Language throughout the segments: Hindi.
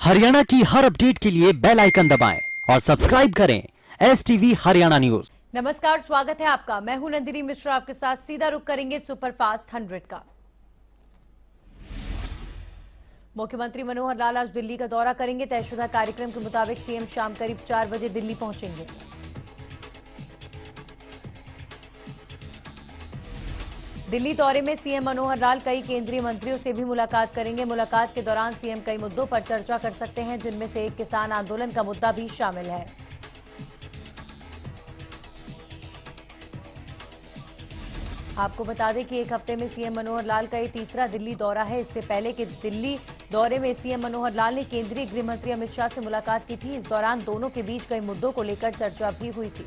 हरियाणा की हर अपडेट के लिए बेल आइकन दबाएं और सब्सक्राइब करें STV हरियाणा न्यूज। नमस्कार, स्वागत है आपका। मैं हूं नंदिनी मिश्रा, आपके साथ सीधा रुख करेंगे सुपरफास्ट 100 का। मुख्यमंत्री मनोहर लाल आज दिल्ली का दौरा करेंगे। तयशुदा कार्यक्रम के मुताबिक सीएम शाम करीब 4 बजे दिल्ली पहुंचेंगे। दिल्ली दौरे में सीएम मनोहर लाल कई केंद्रीय मंत्रियों से भी मुलाकात करेंगे। मुलाकात के दौरान सीएम कई मुद्दों पर चर्चा कर सकते हैं, जिनमें से एक किसान आंदोलन का मुद्दा भी शामिल है। आपको बता दें कि एक हफ्ते में सीएम मनोहर लाल का ये तीसरा दिल्ली दौरा है। इससे पहले के दिल्ली दौरे में सीएम मनोहर लाल ने केंद्रीय गृह मंत्री अमित शाह से मुलाकात की थी। इस दौरान दोनों के बीच कई मुद्दों को लेकर चर्चा भी हुई थी।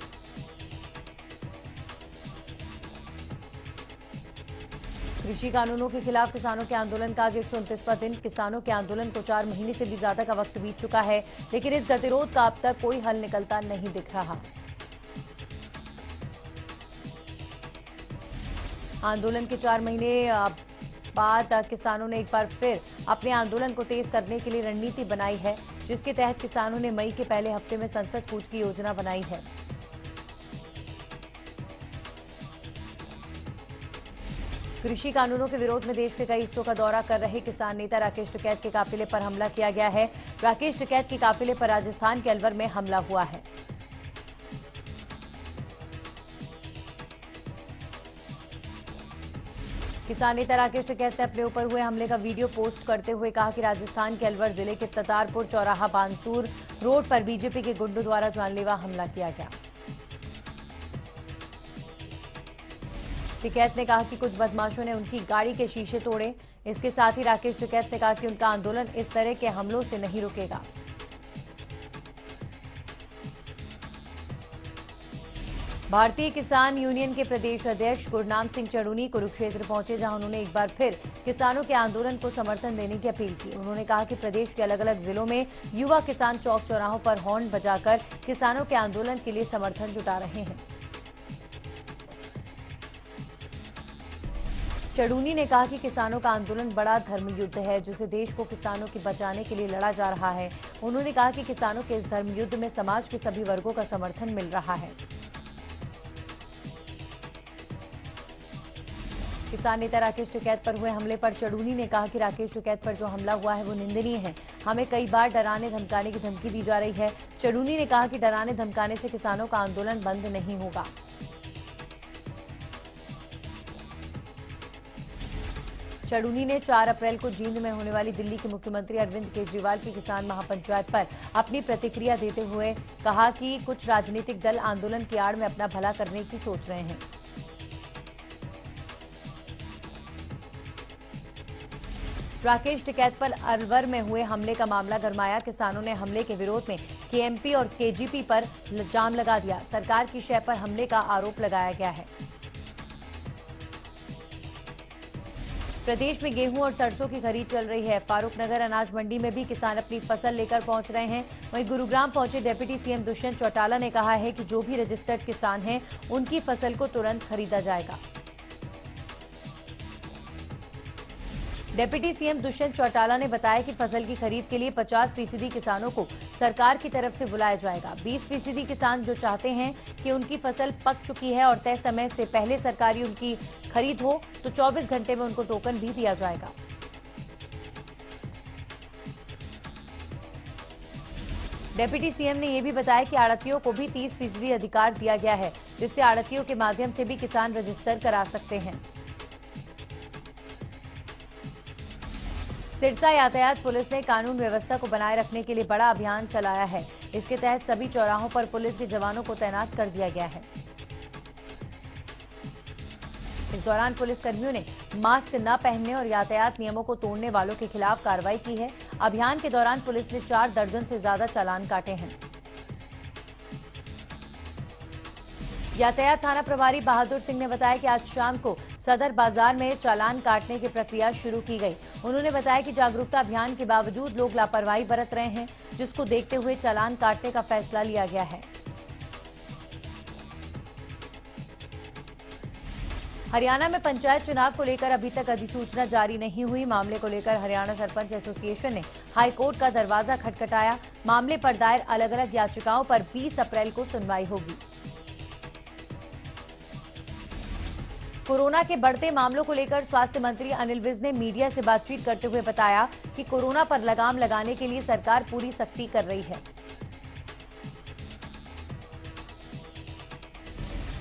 कृषि कानूनों के खिलाफ किसानों के आंदोलन का आज 129वां दिन। किसानों के आंदोलन को 4 महीने से भी ज्यादा का वक्त बीत चुका है, लेकिन इस गतिरोध का अब तक कोई हल निकलता नहीं दिख रहा। आंदोलन के 4 महीने बाद किसानों ने एक बार फिर अपने आंदोलन को तेज करने के लिए रणनीति बनाई है, जिसके तहत किसानों ने मई के पहले हफ्ते में संसद कूच की योजना बनाई है। कृषि कानूनों के विरोध में देश के कई हिस्सों का दौरा कर रहे किसान नेता राकेश टिकैत के काफिले पर हमला किया गया है। राकेश टिकैत के काफिले पर राजस्थान के अलवर में हमला हुआ है। किसान नेता राकेश टिकैत ने अपने ऊपर हुए हमले का वीडियो पोस्ट करते हुए कहा कि राजस्थान के अलवर जिले के ततारपुर चौराहा बानसूर रोड पर बीजेपी के गुंडों द्वारा जानलेवा हमला किया गया। टिकैत ने कहा कि कुछ बदमाशों ने उनकी गाड़ी के शीशे तोड़े। इसके साथ ही राकेश टिकैत ने कहा कि उनका आंदोलन इस तरह के हमलों से नहीं रुकेगा। भारतीय किसान यूनियन के प्रदेश अध्यक्ष गुरनाम सिंह चढ़ूनी कुरुक्षेत्र पहुंचे, जहां उन्होंने एक बार फिर किसानों के आंदोलन को समर्थन देने की अपील की। उन्होंने कहा कि प्रदेश के अलग अलग जिलों में युवा किसान चौक चौराहों पर हॉर्न बजाकर किसानों के आंदोलन के लिए समर्थन जुटा रहे हैं। चढ़ूनी ने कहा कि किसानों का आंदोलन बड़ा धर्मयुद्ध है, जिसे देश को किसानों के बचाने के लिए लड़ा जा रहा है। उन्होंने कहा कि किसानों के इस धर्मयुद्ध में समाज के सभी वर्गों का समर्थन मिल रहा है। किसान नेता राकेश टिकैत पर हुए हमले पर चढ़ूनी ने कहा कि राकेश टिकैत पर जो हमला हुआ है वो निंदनीय है। हमें कई बार डराने धमकाने की धमकी दी जा रही है। चढ़ूनी ने कहा कि डराने धमकाने से किसानों का आंदोलन बंद नहीं होगा। चढ़ूनी ने 4 अप्रैल को जींद में होने वाली दिल्ली के मुख्यमंत्री अरविंद केजरीवाल की किसान महापंचायत पर अपनी प्रतिक्रिया देते हुए कहा कि कुछ राजनीतिक दल आंदोलन की आड़ में अपना भला करने की सोच रहे हैं। राकेश टिकैत पर अलवर में हुए हमले का मामला गरमाया। किसानों ने हमले के विरोध में केएमपी और केजीपी पर जाम लगा दिया। सरकार की शय पर हमले का आरोप लगाया गया है। प्रदेश में गेहूं और सरसों की खरीद चल रही है। फारूकनगर अनाज मंडी में भी किसान अपनी फसल लेकर पहुंच रहे हैं। वहीं गुरुग्राम पहुंचे डिप्टी सीएम दुष्यंत चौटाला ने कहा है कि जो भी रजिस्टर्ड किसान हैं, उनकी फसल को तुरंत खरीदा जाएगा। डिप्टी सीएम दुष्यंत चौटाला ने बताया कि फसल की खरीद के लिए 50% किसानों को सरकार की तरफ से बुलाया जाएगा। 20% किसान जो चाहते हैं कि उनकी फसल पक चुकी है और तय समय से पहले सरकारी उनकी खरीद हो, तो 24 घंटे में उनको टोकन भी दिया जाएगा। डिप्टी सीएम ने यह भी बताया कि आड़तियों को भी 30% अधिकार दिया गया है, जिससे आड़तियों के माध्यम से भी किसान रजिस्टर करा सकते हैं। सिरसा यातायात पुलिस ने कानून व्यवस्था को बनाए रखने के लिए बड़ा अभियान चलाया है। इसके तहत सभी चौराहों पर पुलिस के जवानों को तैनात कर दिया गया है। इस दौरान पुलिसकर्मियों ने मास्क न पहनने और यातायात नियमों को तोड़ने वालों के खिलाफ कार्रवाई की है। अभियान के दौरान पुलिस ने 4 दर्जन से ज्यादा चालान काटे हैं। यातायात थाना प्रभारी बहादुर सिंह ने बताया कि आज शाम को सदर बाजार में चालान काटने की प्रक्रिया शुरू की गई। उन्होंने बताया कि जागरूकता अभियान के बावजूद लोग लापरवाही बरत रहे हैं, जिसको देखते हुए चालान काटने का फैसला लिया गया है। हरियाणा में पंचायत चुनाव को लेकर अभी तक अधिसूचना जारी नहीं हुई। मामले को लेकर हरियाणा सरपंच एसोसिएशन ने हाईकोर्ट का दरवाजा खटखटाया। मामले पर दायर अलग अलग याचिकाओं पर 20 अप्रैल को सुनवाई होगी। कोरोना के बढ़ते मामलों को लेकर स्वास्थ्य मंत्री अनिल विज ने मीडिया से बातचीत करते हुए बताया कि कोरोना पर लगाम लगाने के लिए सरकार पूरी सख्ती कर रही है।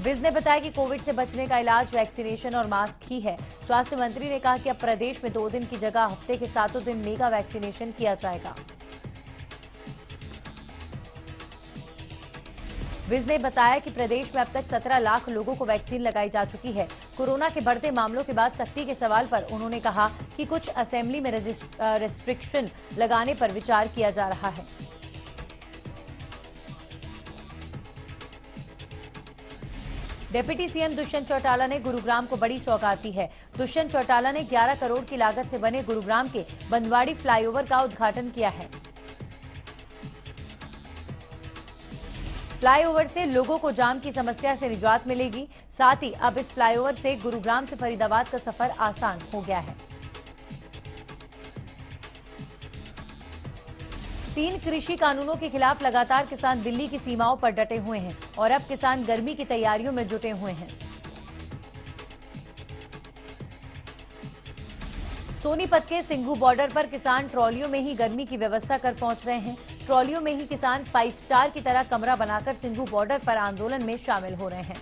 विज ने बताया कि कोविड से बचने का इलाज वैक्सीनेशन और मास्क ही है। स्वास्थ्य मंत्री ने कहा कि अब प्रदेश में 2 दिन की जगह हफ्ते के 7 दिन मेगा वैक्सीनेशन किया जाएगा। विज ने बताया कि प्रदेश में अब तक 17 लाख लोगों को वैक्सीन लगाई जा चुकी है। कोरोना के बढ़ते मामलों के बाद सख्ती के सवाल पर उन्होंने कहा कि कुछ असेंबली में रेस्ट्रिक्शन लगाने पर विचार किया जा रहा है। डिप्टी सीएम दुष्यंत चौटाला ने गुरुग्राम को बड़ी सौगात दी है। दुष्यंत चौटाला ने 11 करोड़ की लागत से बने गुरुग्राम के बंदवाड़ी फ्लाईओवर का उद्घाटन किया है। फ्लाईओवर से लोगों को जाम की समस्या से निजात मिलेगी। साथ ही अब इस फ्लाईओवर से गुरुग्राम से फरीदाबाद का सफर आसान हो गया है। 3 कृषि कानूनों के खिलाफ लगातार किसान दिल्ली की सीमाओं पर डटे हुए हैं और अब किसान गर्मी की तैयारियों में जुटे हुए हैं। सोनीपत के सिंघू बॉर्डर पर किसान ट्रॉलियों में ही गर्मी की व्यवस्था कर पहुंच रहे हैं। ट्रॉलियों में ही किसान 5 स्टार की तरह कमरा बनाकर सिंघू बॉर्डर पर आंदोलन में शामिल हो रहे हैं।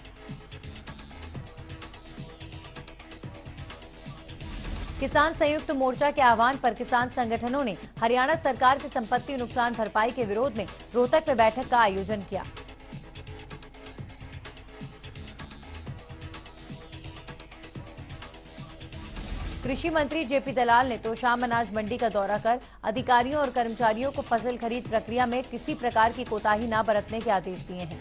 किसान संयुक्त मोर्चा के आह्वान पर किसान संगठनों ने हरियाणा सरकार की संपत्ति नुकसान भरपाई के विरोध में रोहतक में बैठक का आयोजन किया। कृषि मंत्री जेपी दलाल ने तोशाम अनाज मंडी का दौरा कर अधिकारियों और कर्मचारियों को फसल खरीद प्रक्रिया में किसी प्रकार की कोताही न बरतने के आदेश दिए हैं।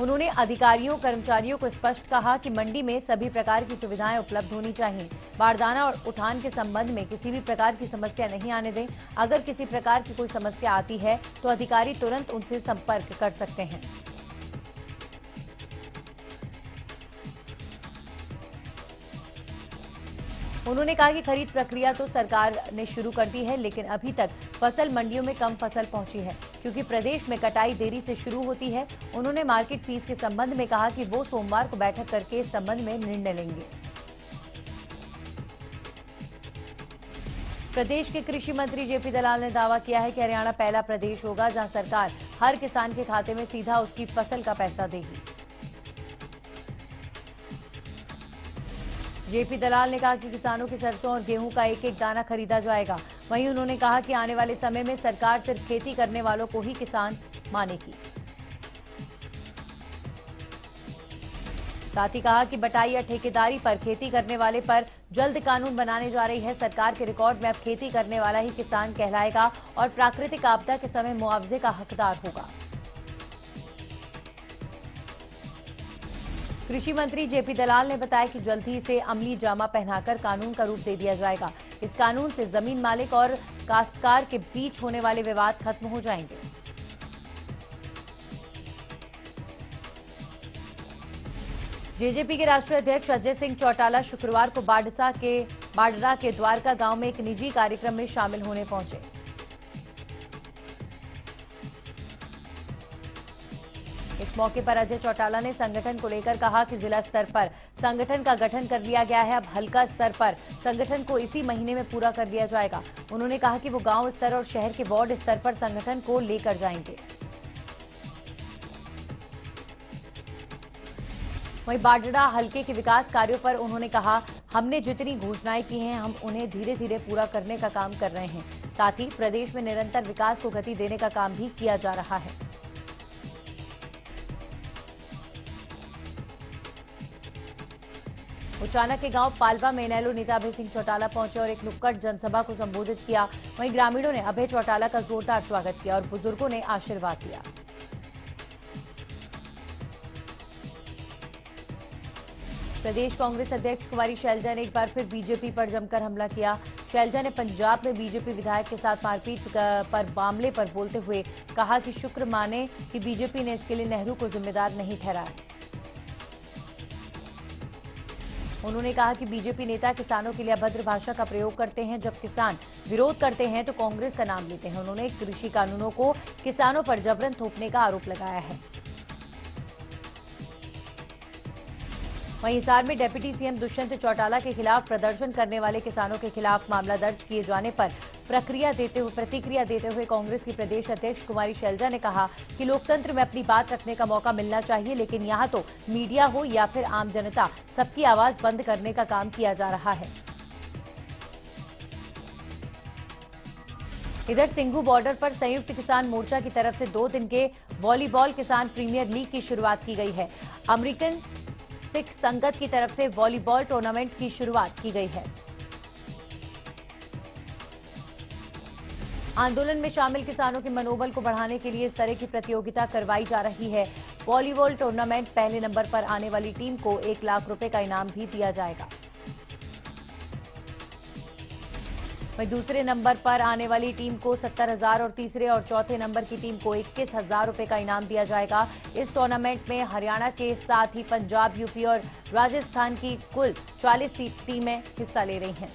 उन्होंने अधिकारियों कर्मचारियों को स्पष्ट कहा कि मंडी में सभी प्रकार की सुविधाएं उपलब्ध होनी चाहिए। बारदाना और उठान के संबंध में किसी भी प्रकार की समस्या नहीं आने दें। अगर किसी प्रकार की कोई समस्या आती है तो अधिकारी तुरंत उनसे संपर्क कर सकते हैं। उन्होंने कहा कि खरीद प्रक्रिया तो सरकार ने शुरू कर दी है, लेकिन अभी तक फसल मंडियों में कम फसल पहुंची है क्योंकि प्रदेश में कटाई देरी से शुरू होती है। उन्होंने मार्केट फीस के संबंध में कहा कि वो सोमवार को बैठक करके इस संबंध में निर्णय लेंगे। प्रदेश के कृषि मंत्री जेपी दलाल ने दावा किया है कि हरियाणा पहला प्रदेश होगा जहां सरकार हर किसान के खाते में सीधा उसकी फसल का पैसा देगी। जेपी दलाल ने कहा कि किसानों की सरसों और गेहूं का एक एक दाना खरीदा जाएगा। वहीं उन्होंने कहा कि आने वाले समय में सरकार सिर्फ खेती करने वालों को ही किसान मानेगी। साथ ही कहा कि बटाई या ठेकेदारी पर खेती करने वाले पर जल्द कानून बनाने जा रही है। सरकार के रिकॉर्ड में अब खेती करने वाला ही किसान कहलाएगा और प्राकृतिक आपदा के समय मुआवजे का हकदार होगा। कृषि मंत्री जेपी दलाल ने बताया कि जल्द ही इसे अमली जामा पहनाकर कानून का रूप दे दिया जाएगा। इस कानून से जमीन मालिक और काश्तकार के बीच होने वाले विवाद खत्म हो जाएंगे। जेजेपी के राष्ट्रीय अध्यक्ष अजय सिंह चौटाला शुक्रवार को बाडरा के द्वारका गांव में एक निजी कार्यक्रम में शामिल होने पहुंचे। इस मौके पर अजय चौटाला ने संगठन को लेकर कहा कि जिला स्तर पर संगठन का गठन कर लिया गया है। अब हल्का स्तर पर संगठन को इसी महीने में पूरा कर लिया जाएगा। उन्होंने कहा कि वो गांव स्तर और शहर के वार्ड स्तर पर संगठन को लेकर जाएंगे। वहीं बाडरा हल्के के विकास कार्यों पर उन्होंने कहा, हमने जितनी घोषणाएं की हैं हम उन्हें धीरे धीरे पूरा करने का काम कर रहे हैं। साथ ही प्रदेश में निरंतर विकास को गति देने का काम भी किया जा रहा है। उचाना के गांव पालवा में इनेलो नेता अभय सिंह चौटाला पहुंचे और एक नुक्कड़ जनसभा को संबोधित किया। वहीं ग्रामीणों ने अभय चौटाला का जोरदार स्वागत किया और बुजुर्गों ने आशीर्वाद दिया। प्रदेश कांग्रेस अध्यक्ष कुमारी शैलजा ने एक बार फिर बीजेपी पर जमकर हमला किया। शैलजा ने पंजाब में बीजेपी विधायक के साथ मारपीट पर मामले पर बोलते हुए कहा कि शुक्र माने कि बीजेपी ने इसके लिए नेहरू को जिम्मेदार नहीं ठहराया। उन्होंने कहा कि बीजेपी नेता किसानों के लिए अभद्र भाषा का प्रयोग करते हैं। जब किसान विरोध करते हैं तो कांग्रेस का नाम लेते हैं। उन्होंने कृषि कानूनों को किसानों पर जबरन थोपने का आरोप लगाया है। वहीं हिसार में डिप्टी सीएम दुष्यंत चौटाला के खिलाफ प्रदर्शन करने वाले किसानों के खिलाफ मामला दर्ज किए जाने पर प्रतिक्रिया देते हुए कांग्रेस की प्रदेश अध्यक्ष कुमारी शैलजा ने कहा कि लोकतंत्र में अपनी बात रखने का मौका मिलना चाहिए, लेकिन यहां तो मीडिया हो या फिर आम जनता, सबकी आवाज बंद करने का काम किया जा रहा है। इधर सिंघू बॉर्डर पर संयुक्त किसान मोर्चा की तरफ से 2 दिन के वॉलीबॉल किसान प्रीमियर लीग की शुरुआत की गई है। अमेरिकन सिख संगत की तरफ से वॉलीबॉल टूर्नामेंट की शुरुआत की गई है। आंदोलन में शामिल किसानों के मनोबल को बढ़ाने के लिए इस तरह की प्रतियोगिता करवाई जा रही है। वॉलीबॉल टूर्नामेंट पहले नंबर पर आने वाली टीम को 1 लाख रुपए का इनाम भी दिया जाएगा। वहीं दूसरे नंबर पर आने वाली टीम को 70,000 और तीसरे और चौथे नंबर की टीम को 21,000 रुपए का इनाम दिया जाएगा। इस टूर्नामेंट में हरियाणा के साथ ही पंजाब, यूपी और राजस्थान की कुल 40 टीमें हिस्सा ले रही हैं।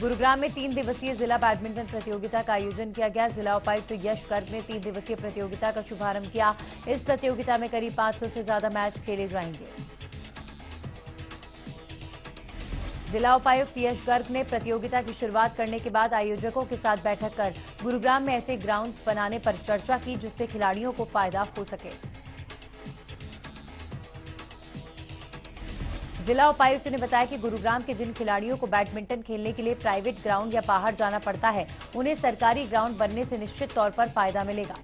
गुरुग्राम में 3 दिवसीय जिला बैडमिंटन प्रतियोगिता का आयोजन किया गया। जिला उपायुक्त यश गर्ग ने 3 दिवसीय प्रतियोगिता का शुभारंभ किया। इस प्रतियोगिता में करीब 500 से ज्यादा मैच खेले जाएंगे। जिला उपायुक्त यश गर्ग ने प्रतियोगिता की शुरुआत करने के बाद आयोजकों के साथ बैठक कर गुरुग्राम में ऐसे ग्राउंड्स बनाने पर चर्चा की जिससे खिलाड़ियों को फायदा हो सके। जिला उपायुक्त ने बताया कि गुरुग्राम के जिन खिलाड़ियों को बैडमिंटन खेलने के लिए प्राइवेट ग्राउंड या बाहर जाना पड़ता है, उन्हें सरकारी ग्राउंड बनने से निश्चित तौर पर फायदा मिलेगा।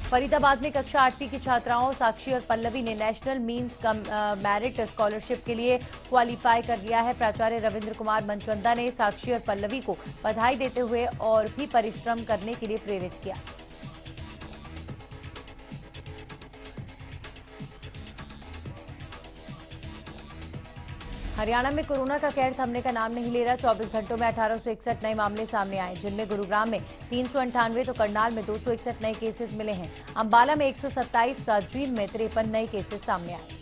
फरीदाबाद में कक्षा 8वीं की छात्राओं साक्षी और पल्लवी ने नेशनल मींस मेरिट स्कॉलरशिप के लिए क्वालिफाई कर लिया है। प्राचार्य रविंद्र कुमार मनचंदा ने साक्षी और पल्लवी को बधाई देते हुए और भी परिश्रम करने के लिए प्रेरित किया। हरियाणा में कोरोना का कहर थमने का नाम नहीं ले रहा। 24 घंटों में 1861 नए मामले सामने आए, जिनमें गुरुग्राम में 398 तो करनाल में 261 नए केसेस मिले हैं। अंबाला में 127, जींद में 53 नए केसेस सामने आए।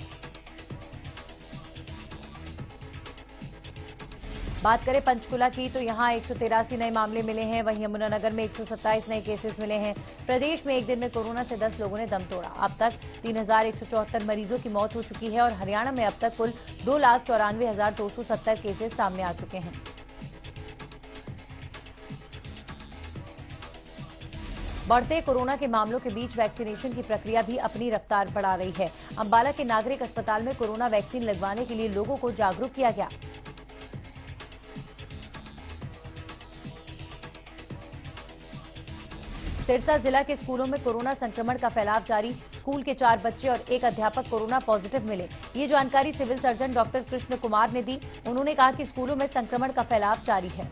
बात करें पंचकुला की तो यहां 183 नए मामले मिले हैं। वहीं यमुनानगर में 127 नए केसेस मिले हैं। प्रदेश में एक दिन में कोरोना से 10 लोगों ने दम तोड़ा। अब तक 3,174 मरीजों की मौत हो चुकी है और हरियाणा में अब तक कुल 2,94,270 केसेस सामने आ चुके हैं। बढ़ते कोरोना के मामलों के बीच वैक्सीनेशन की प्रक्रिया भी अपनी रफ्तार बढ़ा रही है। अंबाला के नागरिक अस्पताल में कोरोना वैक्सीन लगवाने के लिए लोगों को जागरूक किया गया। सिरसा जिला के स्कूलों में कोरोना संक्रमण का फैलाव जारी। स्कूल के 4 बच्चे और 1 अध्यापक कोरोना पॉजिटिव मिले। ये जानकारी civil surgeon doctor Krishna Kumar ने दी। उन्होंने कहा कि स्कूलों में संक्रमण का फैलाव जारी है।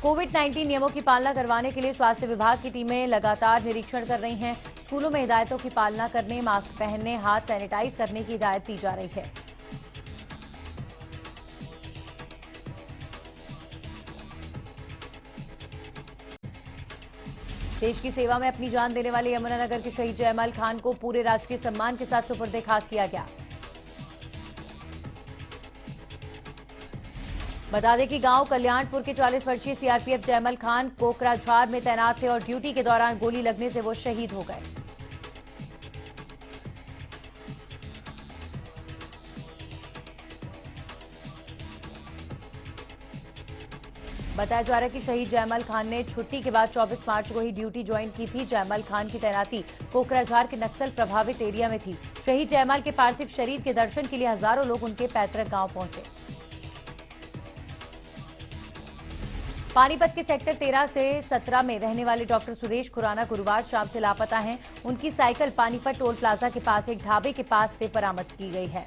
कोविड-19 नियमों की पालना करवाने के लिए स्वास्थ्य विभाग की टीमें लगातार निरीक्षण कर रही हैं। स्कूलों में हिदायतों की पालना करने, मास्क पहनने, हाथ सैनिटाइज करने की हिदायत दी जा रही है। देश की सेवा में अपनी जान देने वाले यमुनानगर के शहीद जयमाल खान को पूरे राजकीय सम्मान के साथ सुपुर्द खाक किया गया। बता दें कि गांव कल्याणपुर के 40 वर्षीय सीआरपीएफ जयमाल खान कोकराझार में तैनात थे और ड्यूटी के दौरान गोली लगने से वो शहीद हो गए। बताया जा रहा है कि शहीद जयमाल खान ने छुट्टी के बाद 24 मार्च को ही ड्यूटी ज्वाइन की थी। जयमाल खान की तैनाती कोकराझार के नक्सल प्रभावित एरिया में थी। शहीद जयमाल के पार्थिव शरीर के दर्शन के लिए हजारों लोग उनके पैतृक गांव पहुंचे। पानीपत के सेक्टर 13 से 17 में रहने वाले डॉक्टर सुरेश खुराना गुरुवार शाम से लापता हैं। उनकी साइकिल पानीपत टोल प्लाजा के पास एक ढाबे के पास से बरामद की गई है।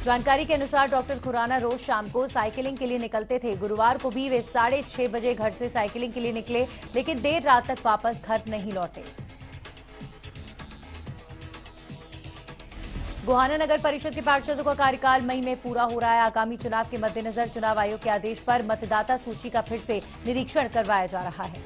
जानकारी के अनुसार डॉक्टर खुराना रोज शाम को साइकिलिंग के लिए निकलते थे। गुरुवार को भी वे 6:30 बजे घर से साइकिलिंग के लिए निकले, लेकिन देर रात तक वापस घर नहीं लौटे। गोहाना नगर परिषद के पार्षदों का कार्यकाल मई में पूरा हो रहा है। आगामी चुनाव के मद्देनजर चुनाव आयोग के आदेश पर मतदाता सूची का फिर से निरीक्षण करवाया जा रहा है।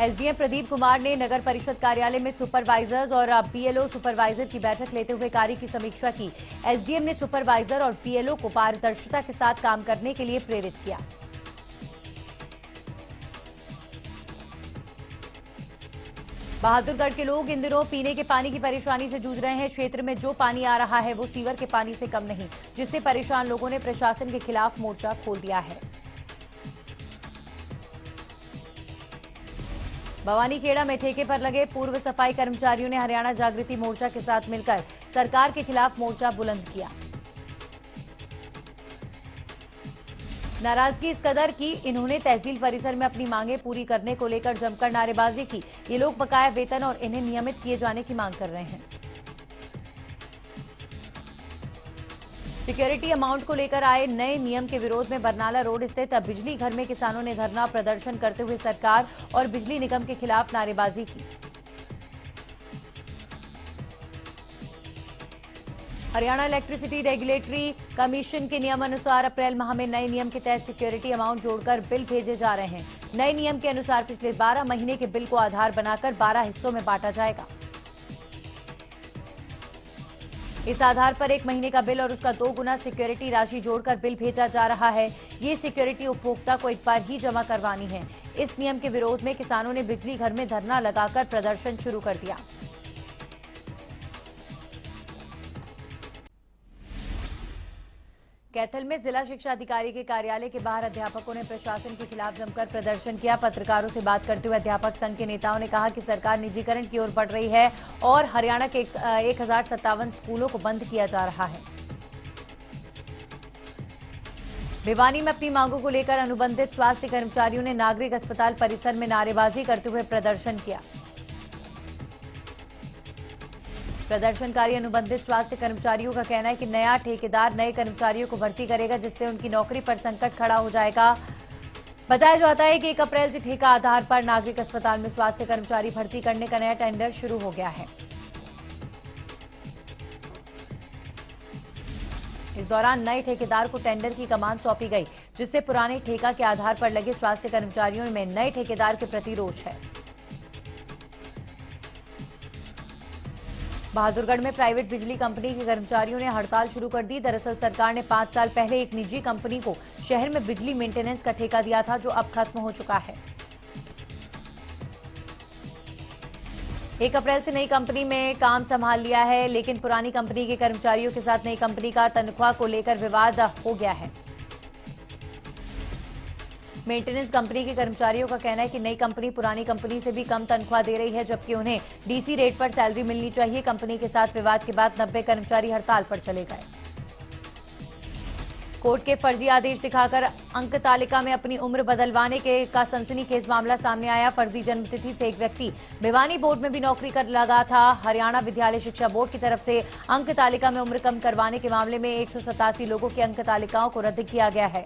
एसडीएम प्रदीप कुमार ने नगर परिषद कार्यालय में सुपरवाइजर्स और पीएलओ सुपरवाइजर की बैठक लेते हुए कार्य की समीक्षा की। एसडीएम ने सुपरवाइजर और पीएलओ को पारदर्शिता के साथ काम करने के लिए प्रेरित किया। बहादुरगढ़ के लोग इन दिनों पीने के पानी की परेशानी से जूझ रहे हैं। क्षेत्र में जो पानी आ रहा है वो सीवर के पानी से कम नहीं, जिससे परेशान लोगों ने प्रशासन के खिलाफ मोर्चा खोल दिया है। भवानीखेड़ा में ठेके पर लगे पूर्व सफाई कर्मचारियों ने हरियाणा जागृति मोर्चा के साथ मिलकर सरकार के खिलाफ मोर्चा बुलंद किया। नाराजगी इस कदर की इन्होंने तहसील परिसर में अपनी मांगे पूरी करने को लेकर जमकर नारेबाजी की। ये लोग बकाया वेतन और इन्हें नियमित किए जाने की मांग कर रहे हैं। सिक्योरिटी अमाउंट को लेकर आए नए नियम के विरोध में बरनाला रोड स्थित बिजली घर में किसानों ने धरना प्रदर्शन करते हुए सरकार और बिजली निगम के खिलाफ नारेबाजी की। हरियाणा इलेक्ट्रिसिटी रेगुलेटरी कमीशन के नियमानुसार अप्रैल माह में नए नियम के तहत सिक्योरिटी अमाउंट जोड़कर बिल भेजे जा रहे हैं। नए नियम के अनुसार पिछले 12 महीने के बिल को आधार बनाकर 12 हिस्सों में बांटा जाएगा। इस आधार पर 1 महीने का बिल और उसका 2 गुना सिक्योरिटी राशि जोड़कर बिल भेजा जा रहा है। ये सिक्योरिटी उपभोक्ता को एक बार ही जमा करवानी है। इस नियम के विरोध में किसानों ने बिजली घर में धरना लगाकर प्रदर्शन शुरू कर दिया। कैथल में जिला शिक्षा अधिकारी के कार्यालय के बाहर अध्यापकों ने प्रशासन के खिलाफ जमकर प्रदर्शन किया। पत्रकारों से बात करते हुए अध्यापक संघ के नेताओं ने कहा कि सरकार निजीकरण की ओर बढ़ रही है और हरियाणा के 1057 स्कूलों को बंद किया जा रहा है। भिवानी में अपनी मांगों को लेकर अनुबंधित स्वास्थ्य कर्मचारियों ने नागरिक अस्पताल परिसर में नारेबाजी करते हुए प्रदर्शन किया। प्रदर्शनकारी अनुबंधित स्वास्थ्य कर्मचारियों का कहना है कि नया ठेकेदार नए कर्मचारियों को भर्ती करेगा, जिससे उनकी नौकरी पर संकट खड़ा हो जाएगा। बताया जाता है कि 1 अप्रैल से ठेका आधार पर नागरिक अस्पताल में स्वास्थ्य कर्मचारी भर्ती करने का नया टेंडर शुरू हो गया है। इस दौरान नए ठेकेदार को टेंडर की कमान सौंपी गई, जिससे पुराने ठेका के आधार पर लगे स्वास्थ्य कर्मचारियों में नए ठेकेदार के प्रति रोष है। बहादुरगढ़ में प्राइवेट बिजली कंपनी के कर्मचारियों ने हड़ताल शुरू कर दी। दरअसल सरकार ने 5 साल पहले एक निजी कंपनी को शहर में बिजली मेंटेनेंस का ठेका दिया था, जो अब खत्म हो चुका है। 1 अप्रैल से नई कंपनी में काम संभाल लिया है, लेकिन पुरानी कंपनी के कर्मचारियों के साथ नई कंपनी का तनख्वाह को लेकर विवाद हो गया है। मेंटेनेंस कंपनी के कर्मचारियों का कहना है कि नई कंपनी पुरानी कंपनी से भी कम तनख्वाह दे रही है, जबकि उन्हें डीसी रेट पर सैलरी मिलनी चाहिए। कंपनी के साथ विवाद के बाद 90 कर्मचारी हड़ताल पर चले गए। कोर्ट के फर्जी आदेश दिखाकर अंक तालिका में अपनी उम्र बदलवाने का सनसनीखेज मामला सामने आया। फर्जी जन्मतिथि से एक व्यक्ति भिवानी बोर्ड में भी नौकरी कर लगा था। हरियाणा विद्यालय शिक्षा बोर्ड की तरफ से अंक तालिका में उम्र कम करवाने के मामले में 187 लोगों की अंक तालिकाओं को रद्द किया गया है।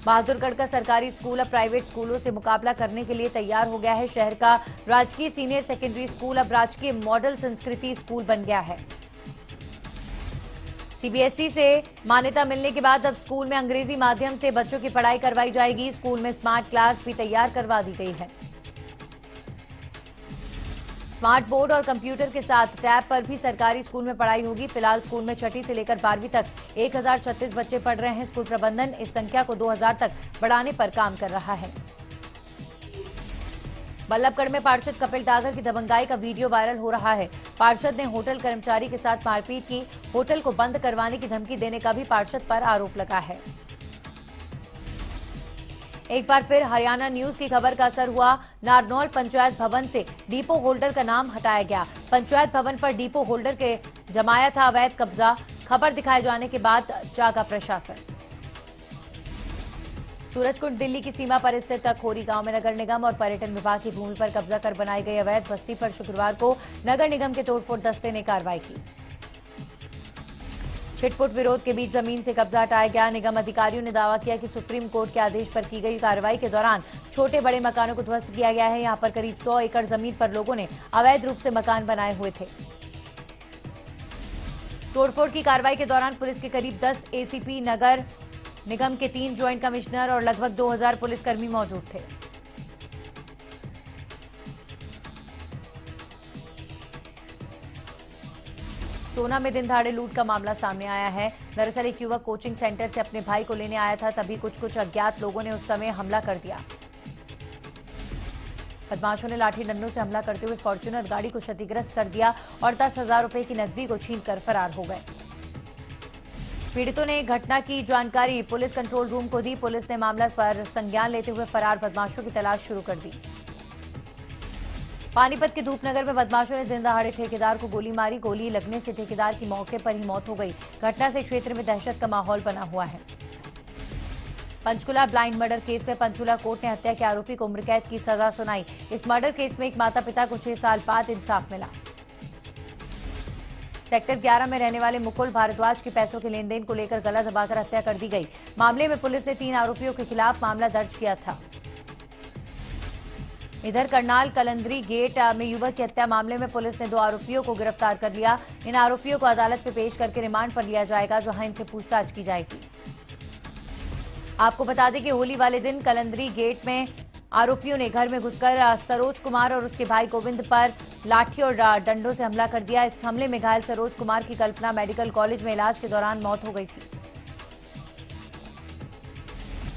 बहादुरगढ़ का सरकारी स्कूल अब प्राइवेट स्कूलों से मुकाबला करने के लिए तैयार हो गया है। शहर का राजकीय सीनियर सेकेंडरी स्कूल अब राजकीय मॉडल संस्कृति स्कूल बन गया है। सीबीएसई से मान्यता मिलने के बाद अब स्कूल में अंग्रेजी माध्यम से बच्चों की पढ़ाई करवाई जाएगी। स्कूल में स्मार्ट क्लास भी तैयार करवा दी गई है। स्मार्ट बोर्ड और कंप्यूटर के साथ टैब पर भी सरकारी स्कूल में पढ़ाई होगी। फिलहाल स्कूल में 6ठी से लेकर 12वीं तक 1036 बच्चे पढ़ रहे हैं। स्कूल प्रबंधन इस संख्या को 2000 तक बढ़ाने पर काम कर रहा है। बल्लभगढ़ में पार्षद कपिल डागर की दबंगाई का वीडियो वायरल हो रहा है। पार्षद ने होटल कर्मचारी के साथ मारपीट की। होटल को बंद करवाने की धमकी देने का भी पार्षद पर आरोप लगा है। एक बार फिर हरियाणा न्यूज की खबर का असर हुआ। नारनौल पंचायत भवन से डिपो होल्डर का नाम हटाया गया। पंचायत भवन पर डिपो होल्डर के जमाया था अवैध कब्जा। खबर दिखाए जाने के बाद जागा प्रशासन। सूरजकुंड दिल्ली की सीमा पर स्थित खोरी गांव में नगर निगम और पर्यटन विभाग की भूमि पर कब्जा कर बनाई गई अवैध बस्ती पर शुक्रवार को नगर निगम के तोड़फोड़ दस्ते ने कार्रवाई की। छिटपुट विरोध के बीच जमीन से कब्जा हटाया गया। निगम अधिकारियों ने दावा किया कि सुप्रीम कोर्ट के आदेश पर की गई कार्रवाई के दौरान छोटे बड़े मकानों को ध्वस्त किया गया है। यहां पर करीब 100 एकड़ जमीन पर लोगों ने अवैध रूप से मकान बनाए हुए थे। तोड़फोड़ की कार्रवाई के दौरान पुलिस के करीब 10 एसीपी, नगर निगम के 3 ज्वाइंट कमिश्नर और लगभग 2000 पुलिसकर्मी मौजूद थे। सोना में दिन दहाड़े लूट का मामला सामने आया है। दरअसल एक युवक कोचिंग सेंटर से अपने भाई को लेने आया था, तभी कुछ अज्ञात लोगों ने उस समय हमला कर दिया। बदमाशों ने लाठी डंडों से हमला करते हुए फॉर्च्यूनर गाड़ी को क्षतिग्रस्त कर दिया और 10,000 रुपए की नकदी को छीनकर फरार हो गए। पीड़ितों ने घटना की जानकारी पुलिस कंट्रोल रूम को दी। पुलिस ने मामला पर संज्ञान लेते हुए फरार बदमाशों की तलाश शुरू कर दी। पानीपत के धूपनगर में बदमाशों ने दिन दहाड़े ठेकेदार को गोली मारी। गोली लगने से ठेकेदार की मौके पर ही मौत हो गई। घटना से क्षेत्र में दहशत का माहौल बना हुआ है। पंचकुला ब्लाइंड मर्डर केस में पंचकुला कोर्ट ने हत्या के आरोपी को उम्र कैद की सजा सुनाई। इस मर्डर केस में एक माता पिता को 6 साल बाद इंसाफ मिला। सेक्टर 11 में रहने वाले मुकुल भारद्वाज के पैसों के लेन देन को लेकर गला दबाकर हत्या कर दी गई। मामले में पुलिस ने 3 आरोपियों के खिलाफ मामला दर्ज किया था। इधर करनाल कलंदरी गेट में युवक की हत्या मामले में पुलिस ने 2 आरोपियों को गिरफ्तार कर लिया। इन आरोपियों को अदालत में पेश करके रिमांड पर लिया जाएगा, जहां इनसे पूछताछ की जाएगी। आपको बता दें कि होली वाले दिन कलंदरी गेट में आरोपियों ने घर में घुसकर सरोज कुमार और उसके भाई गोविंद पर लाठी और डंडों से हमला कर दिया। इस हमले में घायल सरोज कुमार की कल्पना मेडिकल कॉलेज में इलाज के दौरान मौत हो गई थी।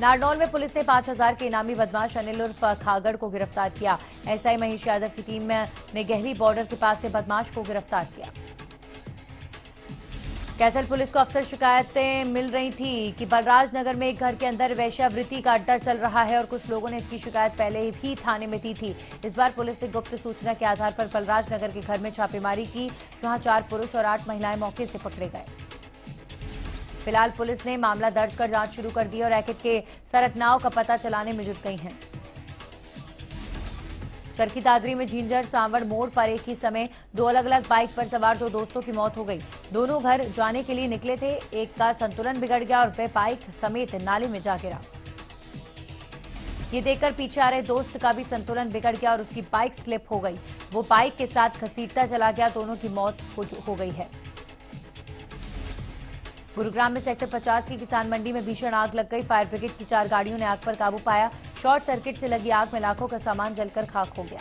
नारनौल में पुलिस ने 5,000 के इनामी बदमाश अनिल उर्फ खागड़ को गिरफ्तार किया। एसआई महेश यादव की टीम ने गहरी बॉर्डर के पास से बदमाश को गिरफ्तार किया। कैथल पुलिस को अक्सर शिकायतें मिल रही थी कि बलराज नगर में एक घर के अंदर वेश्यावृत्ति का अड्डा चल रहा है और कुछ लोगों ने इसकी शिकायत पहले भी थाने में दी थी। इस बार पुलिस ने गुप्त सूचना के आधार पर बलराज नगर के घर में छापेमारी की, जहां 4 पुरुष और 8 महिलाएं मौके से पकड़े गए। फिलहाल पुलिस ने मामला दर्ज कर जांच शुरू कर दी और रैकेट के सरगनाओं का पता चलाने में जुट गई है। चरखी दादरी में झिंझर सांवड़ मोड़ पर एक ही समय 2 अलग-अलग बाइक पर सवार 2 दोस्तों की मौत हो गई। दोनों घर जाने के लिए निकले थे। एक का संतुलन बिगड़ गया और वह बाइक समेत नाले में जा गिरा। ये देखकर पीछे आ रहे दोस्त का भी संतुलन बिगड़ गया और उसकी बाइक स्लिप हो गई। वो बाइक के साथ घसीटता चला गया। दोनों की मौत हो गई है। गुरुग्राम में सेक्टर 50 की किसान मंडी में भीषण आग लग गई। फायर ब्रिगेड की 4 गाड़ियों ने आग पर काबू पाया। शॉर्ट सर्किट से लगी आग में लाखों का सामान जलकर खाक हो गया।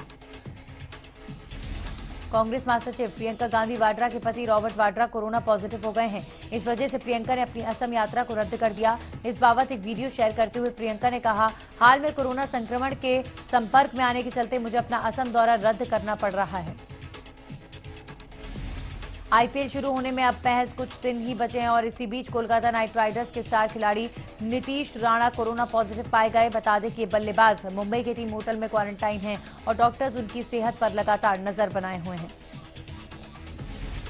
कांग्रेस महासचिव प्रियंका गांधी वाड्रा के पति रॉबर्ट वाड्रा कोरोना पॉजिटिव हो गए हैं। इस वजह से प्रियंका ने अपनी असम यात्रा को रद्द कर दिया। इस बाबत एक वीडियो शेयर करते हुए प्रियंका ने कहा, हाल में कोरोना संक्रमण के संपर्क में आने के चलते मुझे अपना असम दौरा रद्द करना पड़ रहा है। आईपीएल शुरू होने में अब महज कुछ दिन ही बचे हैं और इसी बीच कोलकाता नाइट राइडर्स के स्टार खिलाड़ी नीतीश राणा कोरोना पॉजिटिव पाए गए। बता दें कि ये बल्लेबाज मुंबई के टीम होटल में क्वारंटाइन हैं और डॉक्टर्स उनकी सेहत पर लगातार नजर बनाए हुए हैं।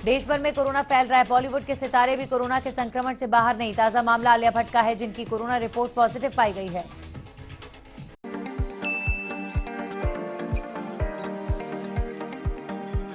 देश भर में कोरोना फैल रहा है। बॉलीवुड के सितारे भी कोरोना के संक्रमण से बाहर नहीं। ताजा मामला आलिया भट्ट का है, जिनकी कोरोना रिपोर्ट पॉजिटिव पाई गई है।